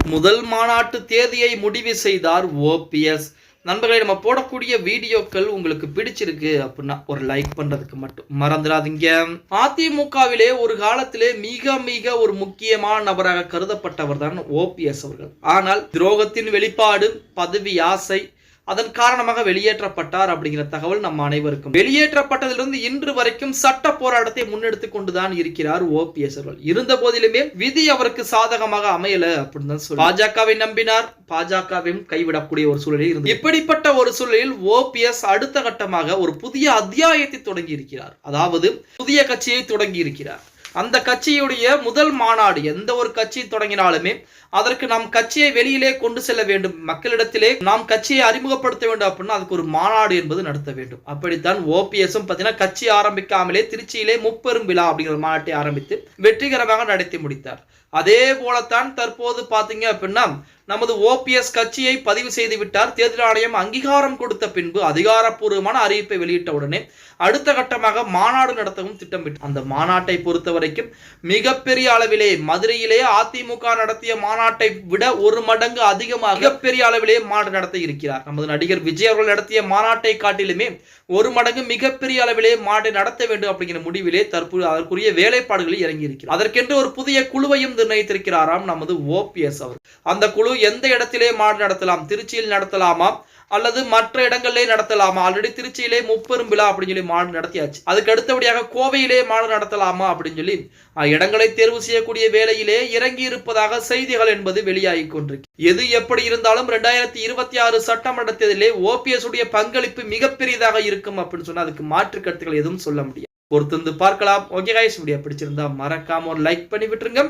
முதல் மாநாட்டு தேதியை முடிவு செய்தார் ஓபிஎஸ். நண்பர்களை, நம்ம போடக்கூடிய வீடியோக்கள் உங்களுக்கு பிடிச்சிருக்கு அப்படின்னா ஒரு லைக் பண்றதுக்கு மட்டும் மறந்துடாதீங்க. அதிமுகவிலே ஒரு காலத்திலே மிக மிக ஒரு முக்கியமான நபராக கருதப்பட்டவர் தான் ஓபிஎஸ் அவர்கள். ஆனால் துரோகத்தின் வெளிப்பாடு, பதவி ஆசை, அதன் காரணமாக வெளியேற்றப்பட்டார் அப்படிங்கிற தகவல் நம்ம அனைவருக்கும். வெளியேற்றப்பட்டதிலிருந்து இன்று வரைக்கும் சட்ட போராட்டத்தை முன்னெடுத்துக் கொண்டுதான் இருக்கிறார் ஓபிஎஸ் அவர்கள். இருந்த போதிலுமே விதி அவருக்கு சாதகமாக அமையல அப்படின்னு தான் சொல்லி பாஜகவை நம்பினார். பாஜகவையும் கைவிடக்கூடிய ஒரு சூழலில் இருந்து இப்படிப்பட்ட ஒரு சூழலில் ஓபிஎஸ் அடுத்த கட்டமாக ஒரு புதிய அத்தியாயத்தை தொடங்கி இருக்கிறார். அதாவது புதிய கட்சியை தொடங்கி இருக்கிறார். அந்த கட்சியுடைய முதல் மாநாடு, எந்த ஒரு கட்சி தொடங்கினாலுமே அதற்கு நாம் கட்சியை வெளியிலே கொண்டு செல்ல வேண்டும், மக்களிடத்திலே நாம் கட்சியை அறிமுகப்படுத்த வேண்டும் அப்படின்னா அதுக்கு ஒரு மாநாடு என்பது நடத்த வேண்டும். அப்படித்தான் ஓபிஎஸும் பார்த்தீங்கன்னா கட்சி ஆரம்பிக்காமலே திருச்சியிலே முப்பெரும் விழா அப்படிங்கிற மாநாட்டை ஆரம்பித்து வெற்றிகரமாக நடத்தி முடித்தார். அதே போலத்தான் தற்போது பார்த்தீங்க அப்படின்னா நமது ஓபிஎஸ் கட்சியை பதிவு செய்து விட்டார். தேர்தல் ஆணையம் அங்கீகாரம் கொடுத்த பின்பு அதிகாரப்பூர்வமான அறிவிப்பை வெளியிட்ட உடனே அடுத்த கட்டமாக மாநாடு நடத்தவும் திட்டமிட்டு அந்த மாநாட்டை பொறுத்த வரைக்கும் மிகப்பெரிய அளவிலே மதுரையிலே அதிமுக நடத்திய மாநாட்டை விட ஒரு மடங்கு அதிகமாக மிகப்பெரிய அளவிலே மாநாடு நடத்த இருக்கிறார். நமது நடிகர் விஜய் அவர்கள் நடத்திய மாநாட்டை காட்டிலுமே ஒரு மடங்கு மிகப்பெரிய அளவிலே மாநாட்டை நடத்த வேண்டும் அப்படிங்கிற முடிவிலே தற்போது அதற்குரிய வேலைப்பாடுகளில் இறங்கி இருக்கிறார். அதற்கென்று ஒரு புதிய குழுவையும் நிர்ணயித்திருக்கிறாராம் நமது ஓபிஎஸ் அவர். அந்த குழு எந்த இடத்திலே மாநாடு நடத்தலாம், திருச்சியில் நடத்தலாமா அல்லது மற்ற இடங்களிலே நடத்தலாமா? ஆல்ரெடி திருச்சியிலே முப்பெரும் விழா அப்படின்னு சொல்லி மாநாடு நடத்தியாச்சு. அதுக்கு அடுத்தபடியாக கோவையிலே மாநாடு நடத்தலாமா அப்படின்னு சொல்லி இடங்களை தேர்வு செய்யக்கூடிய வேலையிலே இறங்கி இருப்பதாக செய்திகள் என்பது வெளியாகி கொண்டிருக்கு. எது எப்படி இருந்தாலும் 2026 சட்டமன்ற தேர்தலிலே ஓபிஎஸ் உடைய பங்களிப்பு மிகப்பெரியதாக இருக்கும் அப்படின்னு சொன்னா அதுக்கு மாற்று கருத்துக்கள் எதுவும் சொல்ல முடியாது. பொறுத்து பார்க்கலாம். ஓகே கைஸ், வீடியோ பிடிச்சிருந்தா மறக்காம ஒரு லைக் பண்ணி விட்டுருங்க.